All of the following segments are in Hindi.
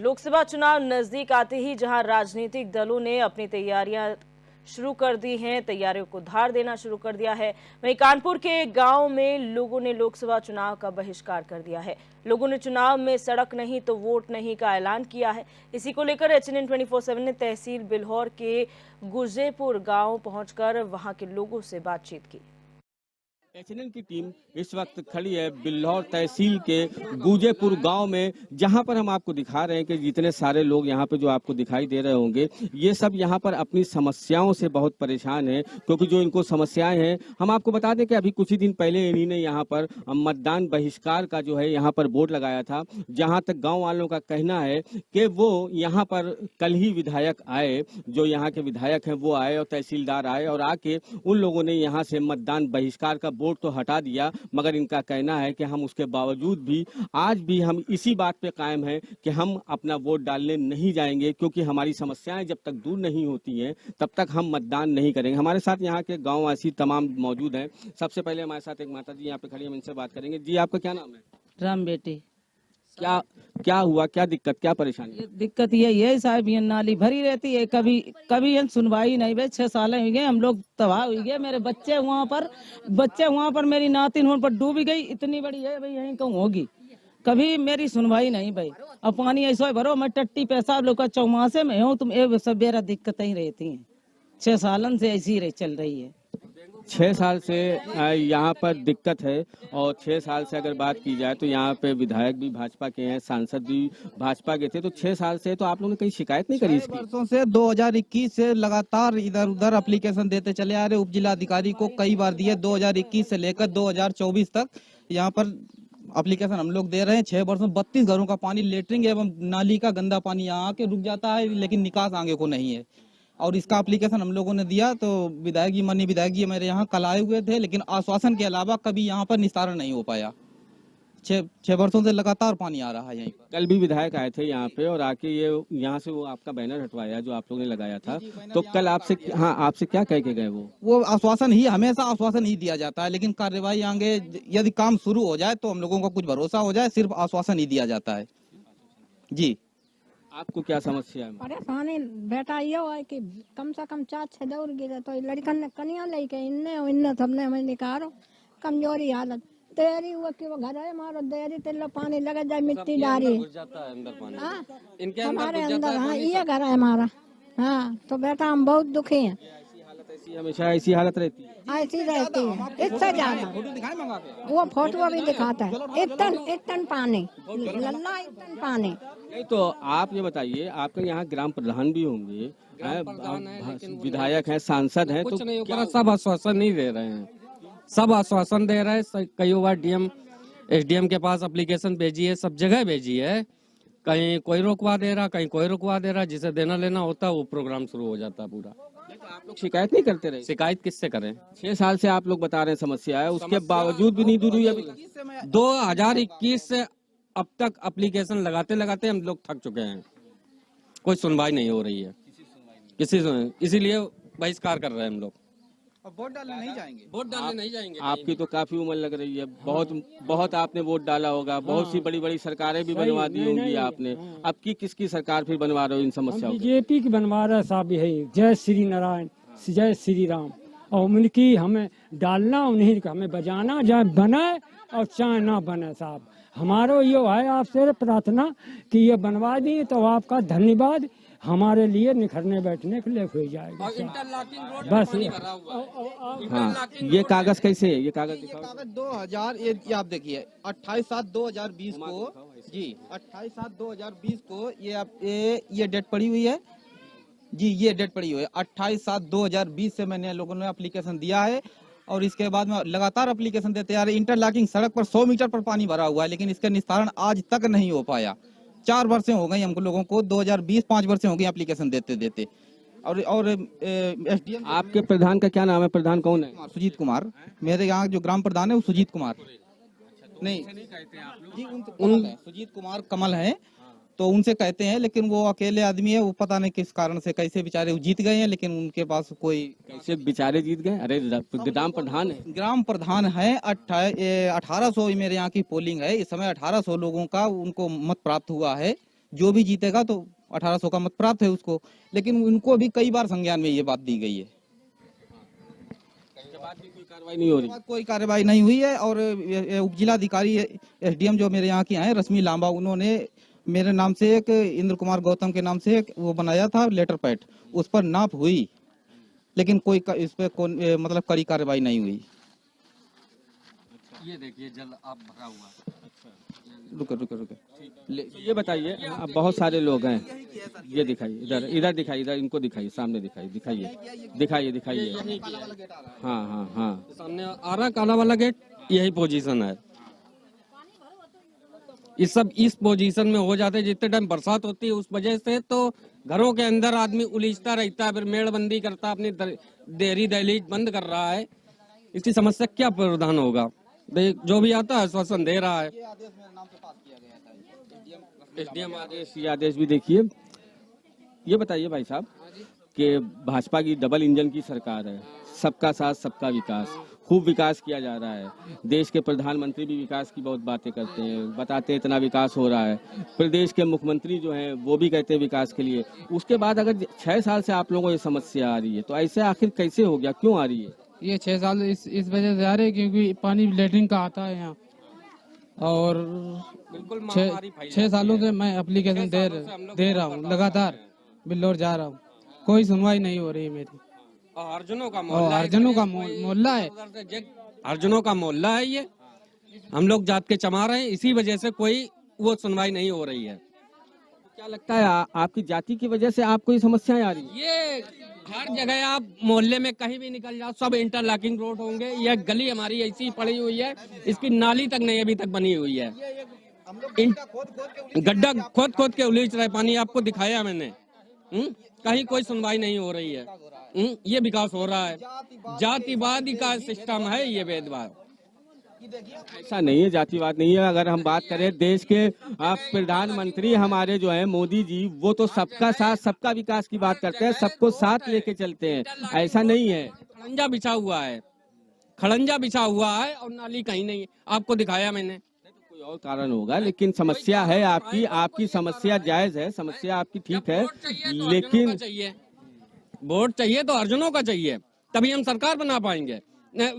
लोकसभा चुनाव नजदीक आते ही जहां राजनीतिक दलों ने अपनी तैयारियां शुरू कर दी हैं, तैयारियों को धार देना शुरू कर दिया है, वहीं कानपुर के गांव में लोगों ने लोकसभा चुनाव का बहिष्कार कर दिया है। लोगों ने चुनाव में सड़क नहीं तो वोट नहीं का ऐलान किया है। इसी को लेकर HNN 24/7 ने तहसील बिल्हौर के गुजेपुर गांव पहुंचकर वहां के लोगों से बातचीत की। HNN की टीम इस वक्त खड़ी है बिल्हौर तहसील के गुजेपुर गांव में, जहां पर हम आपको दिखा रहे हैं कि जितने सारे लोग यहां पे जो आपको दिखाई दे रहे होंगे, ये सब यहां पर अपनी समस्याओं से बहुत परेशान हैं। क्योंकि जो इनको समस्याएं हैं, हम आपको बता दें कि अभी कुछ ही दिन पहले इन्हीं ने यहां पर मतदान बहिष्कार का जो है यहां पर बोर्ड लगाया था। जहां तक गाँव वालों का कहना है कि वो यहाँ पर कल ही विधायक आए, जो यहाँ के विधायक हैं वो आए और तहसीलदार आए और आके उन लोगों ने यहाँ से मतदान बहिष्कार का बोर्ड तो हटा दिया, मगर इनका कहना है कि हम उसके बावजूद भी आज भी हम इसी बात पे कायम हैं कि हम अपना वोट डालने नहीं जाएंगे, क्योंकि हमारी समस्याएं जब तक दूर नहीं होती हैं तब तक हम मतदान नहीं करेंगे। हमारे साथ यहाँ के गांववासी तमाम मौजूद हैं। सबसे पहले हमारे साथ एक माता जी यहाँ पे खड़ी है, हम इनसे बात करेंगे। जी, आपका क्या नाम है? राम बेटी। क्या हुआ, क्या दिक्कत, क्या परेशानी? दिक्कत ये साहब, ये नाली भरी रहती है, कभी सुनवाई नहीं भाई। 6 साल हो गए, हम लोग तबाह हो गए। मेरे बच्चे वहाँ पर मेरी नातिन वहाँ पर डूबी गई, इतनी बड़ी है भाई, यहीं कहूँ होगी। कभी मेरी सुनवाई नहीं भाई। अब पानी ऐसा भरो, मैं टट्टी पेशाब लोग का चौमासे में हूँ, तुम ये सब मेरा दिक्कतें ही रहती हैं। 6 सालन से ऐसी ही चल रही है। 6 साल से यहाँ पर दिक्कत है, और 6 साल से अगर बात की जाए तो यहाँ पे विधायक भी भाजपा के हैं, सांसद भी भाजपा के थे। तो 6 साल से तो आप लोगों ने कहीं शिकायत नहीं करी इसकी? वर्षों से 2021 से लगातार इधर उधर एप्लीकेशन देते चले आ रहे। उप जिलाधिकारी को कई बार दिए, 2021 से लेकर 2024 तक यहाँ पर एप्लीकेशन हम लोग दे रहे हैं। 6 वर्षों 32 घरों का पानी, लेटरिंग एवं नाली का गंदा पानी यहाँ आके रुक जाता है, लेकिन निकास आगे को नहीं है। और इसका एप्लीकेशन हम लोगों ने दिया तो विधायक जी, माननीय विधायक जी मेरे यहाँ कल आए हुए थे, लेकिन आश्वासन के अलावा कभी यहाँ पर निस्तारण नहीं हो पाया। 6 वर्षों से लगातार पानी आ रहा है यहीं पर। कल भी विधायक आए थे यहाँ पे और आके ये यहाँ से वो आपका बैनर हटवाया जो आप लोगों ने लगाया था। तो कल आपसे क्या कह के गए? वो आश्वासन ही, हमेशा आश्वासन ही दिया जाता है, लेकिन कार्यवाही आगे यदि काम शुरू हो जाए तो हम लोगों को कुछ भरोसा हो जाए, सिर्फ आश्वासन ही दिया जाता है। जी, आपको क्या समस्या है? परेशानी बेटा ये है कि कम से कम 4-6 दौड़ गिरे तो लड़कन ने कनिया लेके इन्ने सबने हमें निकालो। कमजोरी हालत तैयारी हुआ कि वो घर है हमारा, देरी तेल पानी लगा जाए, मिट्टी डाली हमारे अंदर। हाँ, ये घर है हमारा। हाँ, तो बेटा हम बहुत दुखी हैं। हमेशा ऐसी हालत रहती है? ऐसी रहती है, इससे ज्यादा। वो फोटो भी दिखाता है, इतन पानी, लल्ला इतन पानी। नहीं तो आप ये बताइए, आपके यहाँ ग्राम प्रधान भी होंगे, विधायक हैं, सांसद हैं, तो क्या सब आश्वासन नहीं दे रहे हैं? सब आश्वासन दे रहे हैं। कई बार SDM के पास एप्लीकेशन भेजी है, सब जगह भेजी है, कहीं कोई रुकवा दे रहा, कहीं कोई रुकवा दे रहा। जिसे देना लेना होता है वो प्रोग्राम शुरू हो जाता है पूरा। आप लोग शिकायत नहीं करते रहे? शिकायत किससे करें? 6 साल से आप लोग बता रहे हैं समस्या है, उसके बावजूद भी नहीं दूर हुई अभी? 2021 से अब तक एप्लीकेशन लगाते लगाते हम लोग थक चुके हैं, कोई सुनवाई नहीं हो रही है इसीलिए बहिष्कार कर रहे हैं हम लोग। अब वोट डालने नहीं जाएंगे। वोट डालने नहीं जाएंगे। आपकी तो काफी उम्र लग रही है, बहुत आपने वोट डाला होगा, बहुत सी बड़ी बड़ी सरकारें भी बनवा दी होंगी आपने। अब की किसकी सरकार फिर बनवा रहे हो इन समस्याओं? बीजेपी की बनवा रहा साहब है। जय श्री नारायण, जय श्री राम। और उनकी हमें डालना, उन्हीं का हमें बजाना, चाहे बने और चाहे ना बने साहब। हमारो ये है आपसे प्रार्थना कि ये बनवा दी तो आपका धन्यवाद, हमारे लिए निखरने बैठने के लिए हो जाएगा बस। हाँ, ये कागज कैसे है? ये कागज 2000, ये आप देखिए 28/7/2020 को, जी 28/7/2020 को ये डेट पड़ी हुई है जी, ये डेट पड़ी हुई है 28/7/2020 से मैंने लोगों ने एप्लीकेशन दिया है। और इसके बाद में लगातार एप्लीकेशन देते आ रहे। इंटरलॉकिंग सड़क पर 100 मीटर पर पानी भरा हुआ है, लेकिन इसका निस्तारण आज तक नहीं हो पाया। 4 वर्षें हो गई हमको लोगों को, 2020 5 वर्षें हो गई एप्लीकेशन देते देते। और SDM आपके प्रधान का क्या नाम है? प्रधान कौन है? सुजीत कुमार। मेरे यहाँ जो ग्राम प्रधान है वो सुजीत कुमार नहीं जी, सुजीत कुमार कमल है, तो उनसे कहते हैं, लेकिन वो अकेले आदमी है, वो पता नहीं किस कारण से कैसे बेचारे जीत गए हैं, लेकिन उनके पास कोई। कैसे बेचारे जीत गए? अरे ग्राम प्रधान है। ग्राम प्रधान है। 1800 मेरे यहाँ की पोलिंग है इस समय, 1800 लोगों का उनको मत प्राप्त हुआ है। जो भी जीतेगा तो 1800 का मत प्राप्त है उसको, लेकिन उनको भी कई बार संज्ञान में ये बात दी गई है। उसके बाद भी कोई कार्रवाई नहीं हो रही। कोई कार्रवाई नहीं हुई है। और उप जिलाधिकारी एसडीएम जो मेरे यहाँ की हैं रश्मि लांबा, उन्होंने मेरे नाम से एक इंद्र कुमार गौतम के नाम से एक वो बनाया था लेटर पैड, उस पर नाप हुई, लेकिन कोई इस पे मतलब कड़ी कार्रवाई नहीं हुई। ये देखिए जल आप भरा हुआ। रुको रुको रुको। तो ये बताइए, अब बहुत सारे लोग हैं, ये दिखाइए, इधर इधर दिखाइए, इधर इनको दिखाइए, सामने दिखाइए, दिखाइए। हाँ हाँ हाँ, सामने आ रहा काला वाला गेट, यही पोजीशन है। इस सब इस पोजीशन में हो जाते जितने टाइम बरसात होती है उस वजह से, तो घरों के अंदर आदमी उलीझता रहता है, फिर मेड़बंदी करता है, अपनी देहरी दहलीज बंद कर रहा है। इसकी समस्या क्या प्रावधान होगा? जो भी आता है आश्वासन दे रहा है। एसडीएम आदेश, ये आदेश भी देखिए। ये बताइए भाई साहब कि भाजपा की डबल इंजन की सरकार है, सबका साथ सबका विकास, खूब विकास किया जा रहा है। देश के प्रधानमंत्री भी विकास की बहुत बातें करते हैं, बताते हैं इतना विकास हो रहा है। प्रदेश के मुख्यमंत्री जो हैं वो भी कहते हैं विकास के लिए। उसके बाद अगर 6 साल से आप लोगों को ये समस्या आ रही है, तो ऐसे आखिर कैसे हो गया, क्यों आ रही है? ये 6 साल इस वजह से आ रहे हैं क्योंकि पानी लेटरिन का आता है यहाँ, और बिल्कुल 6 सालों से मैं एप्लीकेशन दे रहा हूँ लगातार, बिल्लौर जा रहा हूँ, कोई सुनवाई नहीं हो रही है मेरी। अर्जुनों का मोहल्ला है, अर्जुनों का मोहल्ला है ये। हम लोग जात के चमा रहे हैं, इसी वजह से कोई वो सुनवाई नहीं हो रही है। क्या लगता है आपकी जाति की वजह से आपको ये समस्याएं आ रही है? ये हर जगह आप मोहल्ले में कहीं भी निकल जाओ, सब इंटरलॉकिंग रोड होंगे। यह गली हमारी ऐसी ही पड़ी हुई है, इसकी नाली तक नहीं अभी तक बनी हुई है। गड्ढा खोद के उलीझ रहा है पानी, आपको दिखाया मैंने। कहीं कोई सुनवाई नहीं हो रही है। ये विकास हो रहा है, जातिवादी का सिस्टम है ये, भेदभाव। ऐसा नहीं है, जातिवाद नहीं है। अगर हम बात करें देश के प्रधानमंत्री हमारे जो है मोदी जी, वो तो सबका साथ सबका विकास की बात करते हैं, सबको साथ लेके चलते हैं। ऐसा नहीं है, खड़ंजा बिछा हुआ है और नाली कहीं नहीं है, आपको दिखाया मैंने। कोई और कारण होगा, लेकिन समस्या है आपकी समस्या जायज है, समस्या आपकी ठीक है, लेकिन वोट चाहिए तो अर्जुनों का चाहिए, तभी हम सरकार बना पाएंगे।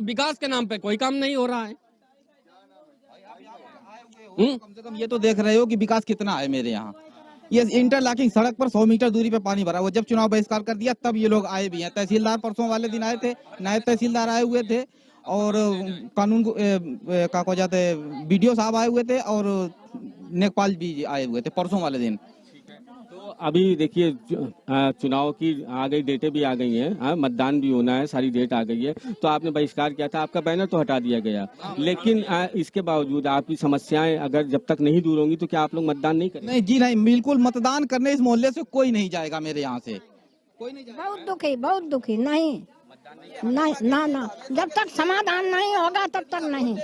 विकास के नाम पे कोई काम नहीं हो रहा है। कम से कम ये तो देख रहे हो कि विकास कितना है मेरे यहाँ। ये इंटरलॉकिंग सड़क पर 100 मीटर दूरी पे पानी भरा हुआ। जब चुनाव बहिष्कार कर दिया तब ये लोग आए भी हैं। तहसीलदार परसों वाले दिन आए थे, नायब तहसीलदार आए हुए थे, और कानून का को जाते बीडीओ साहब आए हुए थे, और नेकपाल भी आए हुए थे परसों वाले दिन। तो अभी देखिए चुनाव की आ गई, डेटें भी आ गई हैं, मतदान भी होना है, सारी डेट आ गई है। तो आपने बहिष्कार किया था, आपका बैनर तो हटा दिया गया, लेकिन इसके बावजूद आपकी समस्याएं अगर जब तक नहीं दूर होंगी तो क्या आप लोग मतदान नहीं करेंगे? नहीं जी नहीं, बिल्कुल मतदान करने इस मोहल्ले से कोई नहीं जाएगा, मेरे यहाँ से कोई नहीं जाएगा। बहुत दुखी नहीं ना, जब तक समाधान नहीं होगा तब तक नहीं।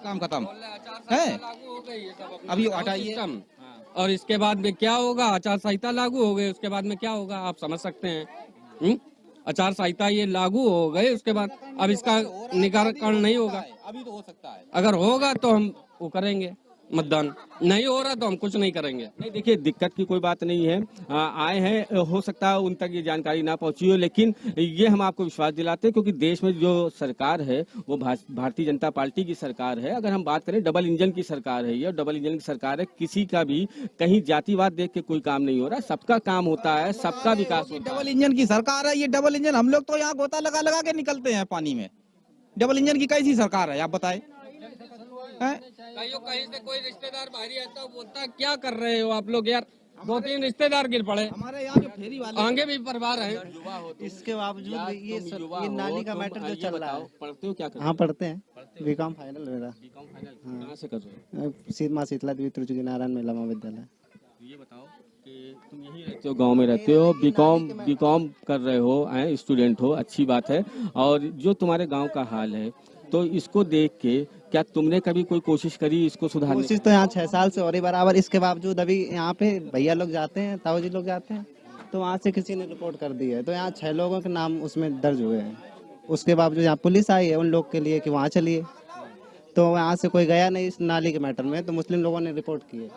काम खत्म है, अभी हटाइए। और इसके बाद में क्या होगा? आचार संहिता लागू हो गई, उसके बाद में क्या होगा आप समझ सकते हैं। आचार संहिता ये लागू हो गए, उसके बाद अब इसका निराकरण नहीं होगा। अभी तो हो सकता है, अगर होगा तो हम वो करेंगे मतदान, नहीं हो रहा तो हम कुछ नहीं करेंगे। नहीं, देखिए दिक्कत की कोई बात नहीं है। आए हैं, हो सकता है उन तक ये जानकारी ना पहुंची हो, लेकिन ये हम आपको विश्वास दिलाते हैं क्योंकि देश में जो सरकार है वो भारतीय जनता पार्टी की सरकार है। अगर हम बात करें डबल इंजन की सरकार है, ये डबल इंजन की सरकार है, किसी का भी कहीं जातिवाद देख के कोई काम नहीं हो रहा, सबका काम होता है, सबका विकास होता है। डबल इंजन की सरकार है ये। डबल इंजन हम लोग तो यहाँ गोता लगा लगा के निकलते हैं पानी में। डबल इंजन की कैसी सरकार है आप बताए? कहीं से कोई रिश्तेदार बाहरी आता है, बोलता है क्या कर रहे हो आप लोग यार, 2-3 रिश्तेदार गिर पड़े। हमारे यहाँ जो फेरी वाले आगे भी परिवार है। इसके बावजूद ये नाली का मैटर जो चल रहा है। पढ़ते हो क्या करते हो? हाँ पढ़ते हैं, बीकॉम फाइनल मेरा। कहाँ से कर रहे हो? माँ शीतला देवी त्रिचुकी नारायण महिला महाविद्यालय। ये बताओ कि तुम यहीं रहते हो, गांव में रहते हो, बीकॉम कर रहे हो, स्टूडेंट हो, अच्छी बात है। और जो तुम्हारे गांव का हाल है, तो इसको देख के क्या तुमने कभी कोई कोशिश करी इसको सुधारने? कोशिश तो यहाँ 6 साल से हो रही बराबर। इसके बावजूद अभी यहाँ पे भैया लोग जाते हैं, ताऊ जी लोग जाते हैं, तो वहाँ से किसी ने रिपोर्ट कर दी है, तो यहाँ 6 लोगों के नाम उसमें दर्ज हुए हैं। उसके बावजूद यहाँ पुलिस आई है उन लोग के लिए कि वहाँ चलिए, तो वहाँ से कोई गया नहीं इस नाली के मैटर में, तो मुस्लिम लोगों ने रिपोर्ट की है।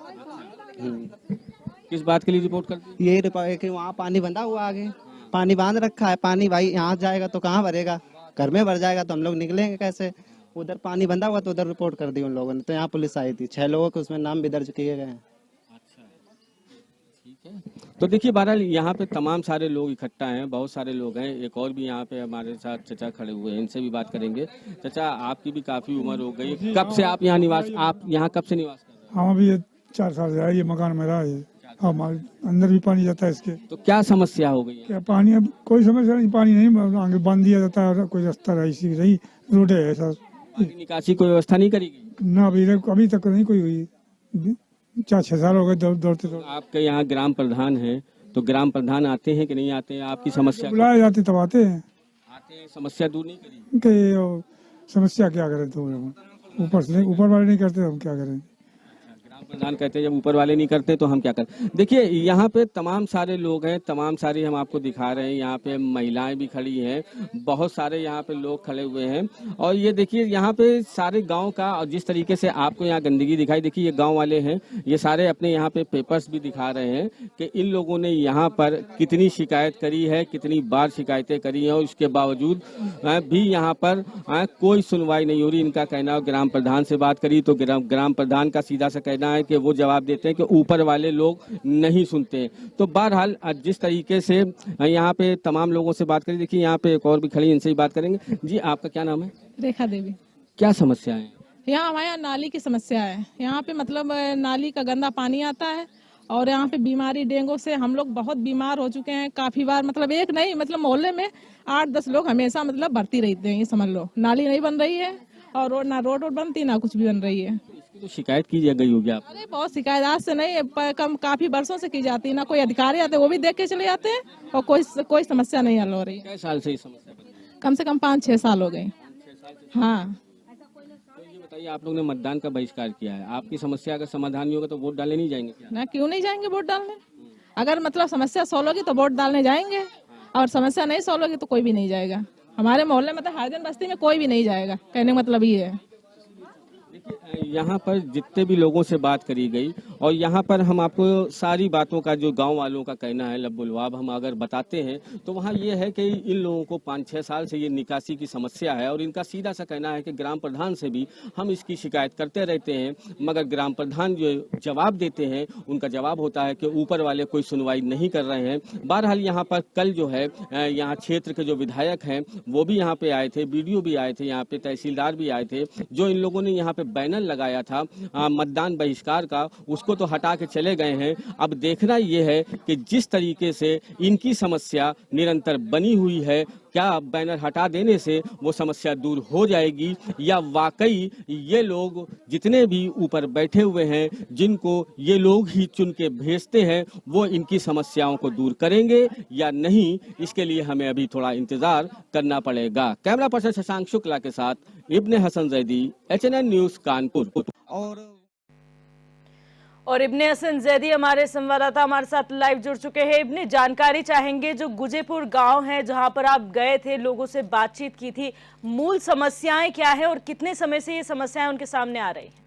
किस बात के लिए रिपोर्ट करते हैं? यही रिपोर्ट कि वहाँ पानी बंधा हुआ आगे, पानी बांध रखा है, पानी भाई यहाँ जाएगा तो कहाँ भरेगा, घर में भर जाएगा तो हम लोग निकलेंगे कैसे। उधर पानी बंधा हुआ तो उधर रिपोर्ट कर दी उन लोगों ने, तो यहाँ पुलिस आई थी, 6 लोगों के उसमें नाम भी दर्ज किए गए हैं। तो देखिए बहरहाल यहाँ पे तमाम सारे लोग इकट्ठा हैं, बहुत सारे लोग हैं। एक और भी यहाँ पे हमारे साथ चचा खड़े हुए हैं, इनसे भी बात करेंगे। चचा, आपकी भी काफी उम्र हो गई, कब से आप यहाँ निवास कर रहे हैं? हम अभी ये 4 साल से आए, ये मकान मेरा है, हमारे अंदर भी पानी जाता है इसके। तो क्या समस्या हो गई है? क्या पानी, अब कोई समस्या नहीं, पानी नहीं, आगे बांध दिया जाता है, कोई रास्ता रही रोड है ऐसा, पानी निकासी कोई व्यवस्था नहीं करी गई? ना अभी तक नहीं कोई हुई। 4-6 साल हो गए दौड़ते। आपके यहाँ ग्राम प्रधान है, तो ग्राम प्रधान आते हैं कि नहीं आते हैं? आपकी समस्या बुलाए जाते तब आते हैं समस्या दूर नहीं करी? कि समस्या क्या करें, तो ऊपर वाले नहीं करते, हम क्या करें। ग्राम प्रधान कहते हैं जब ऊपर वाले नहीं करते तो हम क्या करें। देखिए यहाँ पे तमाम सारे लोग हैं, तमाम सारी हम आपको दिखा रहे हैं। यहाँ पे महिलाएं भी खड़ी हैं, बहुत सारे यहाँ पे लोग खड़े हुए हैं। और ये देखिए यहाँ पे सारे गांव का, और जिस तरीके से आपको यहाँ गंदगी दिखाई, देखिए ये गांव वाले हैं, ये सारे अपने यहाँ पे पेपर्स भी दिखा रहे हैं कि इन लोगों ने यहाँ पर कितनी शिकायत करी है, कितनी बार शिकायतें करी हैं, और उसके बावजूद भी यहाँ पर कोई सुनवाई नहीं हो रही। इनका कहना है, ग्राम प्रधान से बात करी तो ग्राम प्रधान का सीधा सा कहना है कि वो जवाब देते हैं कि ऊपर वाले लोग नहीं सुनते। तो बहरहाल जिस तरीके से यहाँ पे तमाम लोगों से बात करी, देखिए यहाँ पे एक और भी खड़ी, इनसे ही बात करेंगे। जी, आपका क्या नाम है? रेखा देवी। क्या समस्या है? यहाँ हमारे यहाँ नाली की समस्या है। यहाँ पे मतलब नाली का गंदा पानी आता है, और यहाँ पे बीमारी डेंगू से हम लोग बहुत बीमार हो चुके हैं काफी बार। मतलब एक नहीं, मतलब मोहल्ले में 8-10 लोग हमेशा मतलब भर्ती रहते हैं। ये समझ लो, नाली नहीं बन रही है, और रोड बनती, ना कुछ भी बन रही है। इसकी तो शिकायत की गई होगी आप? अरे बहुत शिकायत, आज से नहीं, काफी वर्षों से की जाती है। ना कोई अधिकारी आते, वो भी देख के चले जाते हैं, और कोई समस्या नहीं हल हो रही। कितने साल से ये समस्या बनी? कम से कम 5-6 साल हो गए। हाँ। तो ये बताइए, आप लोग ने मतदान का बहिष्कार किया है, आपकी समस्या का समाधान नहीं होगा तो वोट डालने नहीं जाएंगे क्या? ना, क्यों नहीं जाएंगे वोट डालने? अगर मतलब समस्या सॉल्व होगी तो वोट डालने जाएंगे, और समस्या नहीं सॉल्व होगी तो कोई भी नहीं जाएगा। हमारे मोहल्ले में तो हाईजन बस्ती में कोई भी नहीं जाएगा, कहने का मतलब ये है। यहाँ पर जितने भी लोगों से बात करी गई, और यहाँ पर हम आपको सारी बातों का जो गांव वालों का कहना है लबुलवाब हम अगर बताते हैं, तो वहाँ ये है कि इन लोगों को 5-6 साल से ये निकासी की समस्या है, और इनका सीधा सा कहना है कि ग्राम प्रधान से भी हम इसकी शिकायत करते रहते हैं, मगर ग्राम प्रधान जो जवाब देते हैं उनका जवाब होता है कि ऊपर वाले कोई सुनवाई नहीं कर रहे हैं। बहरहाल यहाँ पर कल जो है यहाँ क्षेत्र के जो विधायक हैं वो भी यहाँ पे आए थे, BDO भी आए थे, यहाँ पे तहसीलदार भी आए थे। जो इन लोगों ने यहाँ पे बैनर लगाया था मतदान बहिष्कार का, उसको तो हटा के चले गए हैं। अब देखना ये है कि जिस तरीके से इनकी समस्या निरंतर बनी हुई है, क्या बैनर हटा देने से वो समस्या दूर हो जाएगी, या वाकई ये लोग जितने भी ऊपर बैठे हुए हैं, जिनको ये लोग ही चुन के भेजते हैं, वो इनकी समस्याओं को दूर करेंगे या नहीं। इसके लिए हमें अभी थोड़ा इंतजार करना पड़ेगा। कैमरा पर्सन शशांक शुक्ला के साथ इब्ने हसन जैदी, HNN न्यूज कानपुर। और इब्ने हसन जैदी हमारे संवाददाता हमारे साथ लाइव जुड़ चुके हैं। इब्ने, जानकारी चाहेंगे, जो गुजेपुर गांव है जहां पर आप गए थे, लोगों से बातचीत की थी, मूल समस्याएं क्या है और कितने समय से ये समस्याएं उनके सामने आ रही हैं?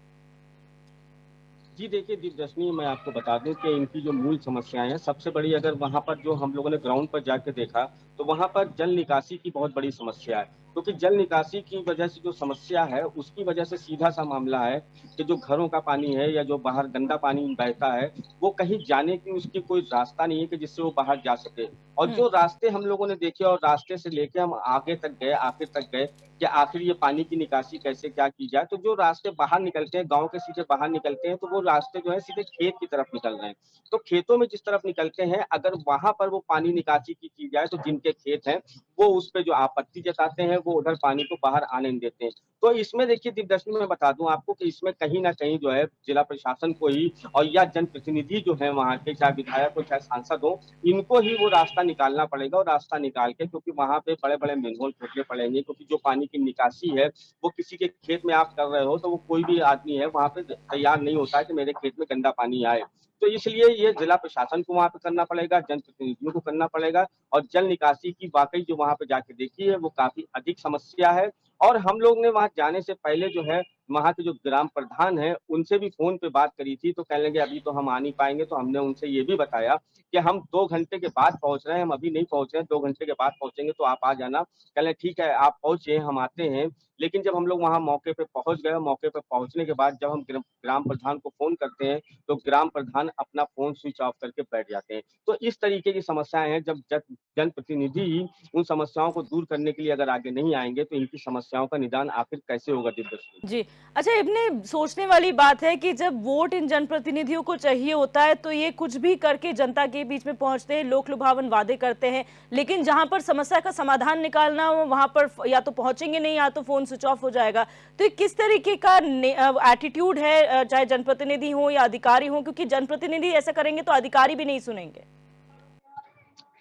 जी देखिए दिव्यदर्शनी, मैं आपको बता दूं कि इनकी जो मूल समस्याएं हैं, सबसे बड़ी अगर वहां पर जो हम लोगों ने ग्राउंड पर जाके देखा तो वहां पर जल निकासी की बहुत बड़ी समस्या है। क्योंकि जल निकासी की वजह से जो समस्या है, उसकी वजह से सीधा सा मामला है कि जो घरों का पानी है या जो बाहर गंदा पानी बहता है, वो कहीं जाने की उसकी कोई रास्ता नहीं है कि जिससे वो बाहर जा सके। और जो रास्ते हम लोगों ने देखे, और रास्ते से लेके हम आगे तक गए, आखिर तक गए कि आखिर ये पानी की निकासी कैसे क्या की जाए, तो जो रास्ते बाहर निकलते हैं, गांव के सीधे बाहर निकलते हैं, तो वो रास्ते जो है सीधे खेत की तरफ निकल रहे हैं। तो खेतों में जिस तरफ निकलते हैं, अगर वहां पर वो पानी निकासी की जाए, तो जिनके खेत हैं वो उस पे जो आपत्ति जताते हैं, वो उधर पानी को बाहर आने नहीं देते हैं। तो इसमें देखिए दिव्यदर्शनी, मैं बता दूं आपको कि इसमें कहीं ना कहीं जो है जिला प्रशासन को ही, और या जनप्रतिनिधि जो है वहाँ के, चाहे विधायक हो चाहे सांसद हो, इनको ही वो रास्ता निकालना पड़ेगा। और रास्ता निकाल के, क्योंकि वहाँ पे बड़े बड़े मेनहोल खोदने पड़ेंगे, क्योंकि जो पानी की निकासी है वो किसी के खेत में आप कर रहे हो, तो वो कोई भी आदमी है वहाँ पे तैयार नहीं होता है कि मेरे खेत में गंदा पानी आए। तो इसलिए ये जिला प्रशासन को वहाँ पे करना पड़ेगा, जनप्रतिनिधियों को करना पड़ेगा। और जल निकासी की वाकई जो वहाँ पे जाके देखी है, वो काफी अधिक समस्या है। और हम लोग ने वहाँ जाने से पहले जो है वहाँ के जो ग्राम प्रधान हैं उनसे भी फ़ोन पे बात करी थी, तो कहने लगे अभी तो हम आ नहीं पाएँगे। तो हमने उनसे ये भी बताया कि हम 2 घंटे के बाद पहुँच रहे हैं, हम अभी नहीं पहुँच रहे हैं, 2 घंटे के बाद पहुँचेंगे तो आप आ जाना। कह रहे ठीक है आप पहुँचिए, हम आते हैं। लेकिन जब हम लोग वहाँ मौके पे पहुँच गए, मौके पे पहुँचने के बाद जब हम ग्राम प्रधान को फ़ोन करते हैं, तो ग्राम प्रधान अपना फ़ोन स्विच ऑफ करके बैठ जाते हैं। तो इस तरीके की समस्याएँ हैं, जब जनप्रतिनिधि ही उन समस्याओं को दूर करने के लिए अगर आगे नहीं आएँगे, तो इनकी समस्याओं का निदान आखिर कैसे होगा दिव्यश्री? जी। अच्छा, इतने सोचने वाली बात है कि जब वोट इन जनप्रतिनिधियों को चाहिए होता है तो ये कुछ भी करके जनता के बीच में पहुंचते हैं, लोक लुभावन वादे करते हैं, लेकिन जहां पर समस्या का समाधान निकालना हो वहां पर या तो पहुंचेंगे नहीं या तो फोन स्विच ऑफ हो जाएगा। तो ये किस तरीके का एटीट्यूड है, चाहे जनप्रतिनिधि हो या अधिकारी हो, क्योंकि जनप्रतिनिधि ऐसा करेंगे तो अधिकारी भी नहीं सुनेंगे।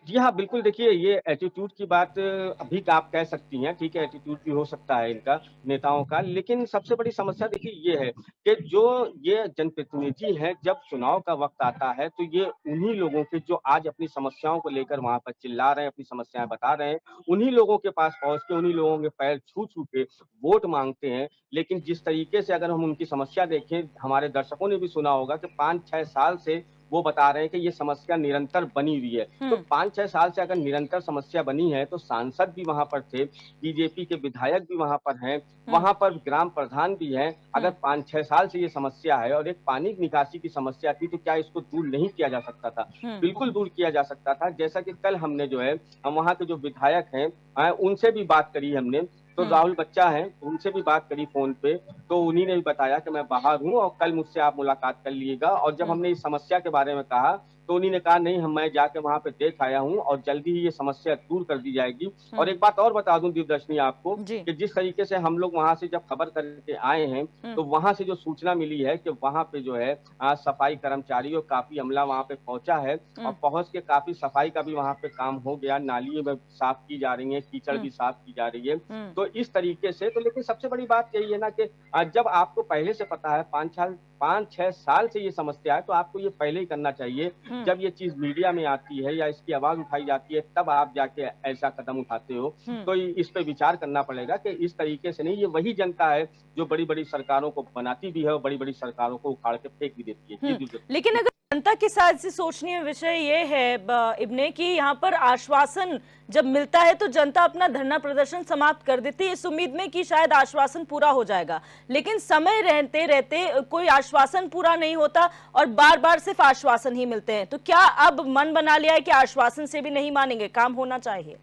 जी हाँ, बिल्कुल देखिए ये एटीट्यूड की बात अभी का आप कह सकती हैं, ठीक है एटीट्यूड भी हो सकता है इनका, नेताओं का। लेकिन सबसे बड़ी समस्या देखिए ये है कि जो ये जनप्रतिनिधि हैं, जब चुनाव का वक़्त आता है, तो ये उन्हीं लोगों के जो आज अपनी समस्याओं को लेकर वहाँ पर चिल्ला रहे हैं, अपनी समस्याएँ बता रहे हैं, उन्हीं लोगों के पास पहुँच के, उन्हीं लोगों के पैर छू-छू के वोट माँगते हैं। लेकिन जिस तरीके से अगर हम उनकी समस्या देखें, हमारे दर्शकों ने भी सुना होगा कि 5-6 साल से वो बता रहे हैं कि ये समस्या निरंतर बनी हुई है। तो 5-6 साल से अगर निरंतर समस्या बनी है, तो सांसद भी वहाँ पर थे, बीजेपी के विधायक भी वहाँ पर हैं, वहाँ पर ग्राम प्रधान भी हैं। अगर 5-6 साल से ये समस्या है और एक पानी की निकासी की समस्या थी, तो क्या इसको दूर नहीं किया जा सकता था? बिल्कुल दूर किया जा सकता था। जैसा कि कल हमने जो है, हम वहाँ के जो विधायक हैं उनसे भी बात करी हमने। तो राहुल बच्चा हैं, उनसे भी बात करी फ़ोन पे, तो उन्हीं ने भी बताया कि मैं बाहर हूँ और कल मुझसे आप मुलाकात कर लीजिएगा। और जब हमने इस समस्या के बारे में कहा, तो उन्हीं ने कहा नहीं मैं जाके वहाँ पे देख आया हूँ और जल्दी ही ये समस्या दूर कर दी जाएगी। और एक बात और बता दूँ दिव्यदर्शनी आपको जी। कि जिस तरीके से हम लोग वहाँ से जब खबर करके आए हैं, तो वहाँ से जो सूचना मिली है कि वहाँ पे जो है सफाई कर्मचारी और काफ़ी अमला वहाँ पे पहुँचा है और पहुँच के काफ़ी सफाई का भी वहाँ पे काम हो गया, नालियाँ में साफ की जा रही हैं, कीचड़ भी साफ की जा रही है। तो इस तरीके से तो लेकिन सबसे बड़ी बात यही है ना कि जब आपको पहले से पता है 5-6 साल से ये समस्या है, तो आपको ये पहले ही करना चाहिए। जब ये चीज़ मीडिया में आती है या इसकी आवाज़ उठाई जाती है, तब आप जाके ऐसा कदम उठाते हो। तो इस पे विचार करना पड़ेगा कि इस तरीके से नहीं, ये वही जनता है जो बड़ी-बड़ी सरकारों को बनाती भी है और बड़ी-बड़ी सरकारों को उखाड़ के फेंक भी देती है। जी, बिल्कुल। लेकिन अगर जनता के साथ से सोचनीय विषय ये है इब्ने कि यहाँ पर आश्वासन जब मिलता है तो जनता अपना धरना प्रदर्शन समाप्त कर देती है इस उम्मीद में कि शायद आश्वासन पूरा हो जाएगा, लेकिन समय रहते रहते कोई आश्वासन पूरा नहीं होता और बार बार सिर्फ आश्वासन ही मिलते हैं। तो क्या अब मन बना लिया है कि आश्वासन से भी नहीं मानेंगे, काम होना चाहिए?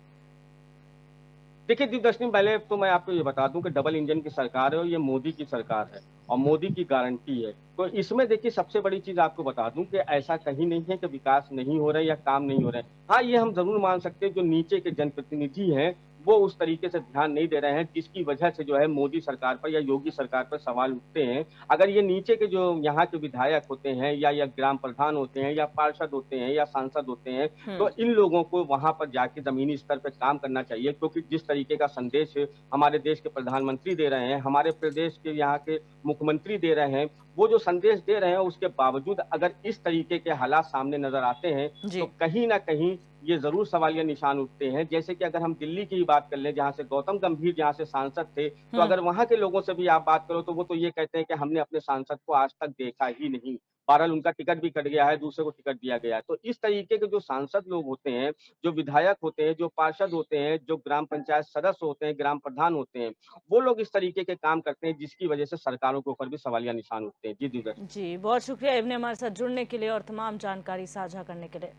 देखिए दिव्यदर्शनी पहले तो मैं आपको ये बता दूं कि डबल इंजन की सरकार है और ये मोदी की सरकार है और मोदी की गारंटी है। तो इसमें देखिए सबसे बड़ी चीज़ आपको बता दूं कि ऐसा कहीं नहीं है कि विकास नहीं हो रहा है या काम नहीं हो रहा है। हाँ, ये हम ज़रूर मान सकते हैं जो नीचे के जनप्रतिनिधि हैं वो उस तरीके से ध्यान नहीं दे रहे हैं जिसकी वजह से जो है मोदी सरकार पर या योगी सरकार पर सवाल उठते हैं। अगर ये नीचे के जो यहाँ के विधायक होते हैं या ग्राम प्रधान होते हैं या पार्षद होते हैं या सांसद होते हैं, तो इन लोगों को वहाँ पर जाके ज़मीनी स्तर पे काम करना चाहिए क्योंकि जिस तरीके का संदेश हमारे देश के प्रधानमंत्री दे रहे हैं, हमारे प्रदेश के यहाँ के मुख्यमंत्री दे रहे हैं, वो जो संदेश दे रहे हैं उसके बावजूद अगर इस तरीके के हालात सामने नज़र आते हैं, तो कहीं न कहीं ये ज़रूर सवालिया निशान उठते हैं। जैसे कि अगर हम दिल्ली की ही बात कर लें, जहाँ से गौतम गंभीर जहाँ से सांसद थे, तो अगर वहाँ के लोगों से भी आप बात करो, तो वो तो ये कहते हैं कि हमने अपने सांसद को आज तक देखा ही नहीं। बहरहाल उनका टिकट भी कट गया है, दूसरे को टिकट दिया गया है। तो इस तरीके के जो सांसद लोग होते हैं, जो विधायक होते हैं, जो पार्षद होते हैं, जो ग्राम पंचायत सदस्य होते हैं, ग्राम प्रधान होते हैं, वो लोग इस तरीके के काम करते हैं जिसकी वजह से सरकारों के ऊपर भी सवालिया निशान उठते हैं। जी, जी, बहुत शुक्रिया इब्ने हमारे साथ जुड़ने के लिए और तमाम जानकारी साझा करने के लिए।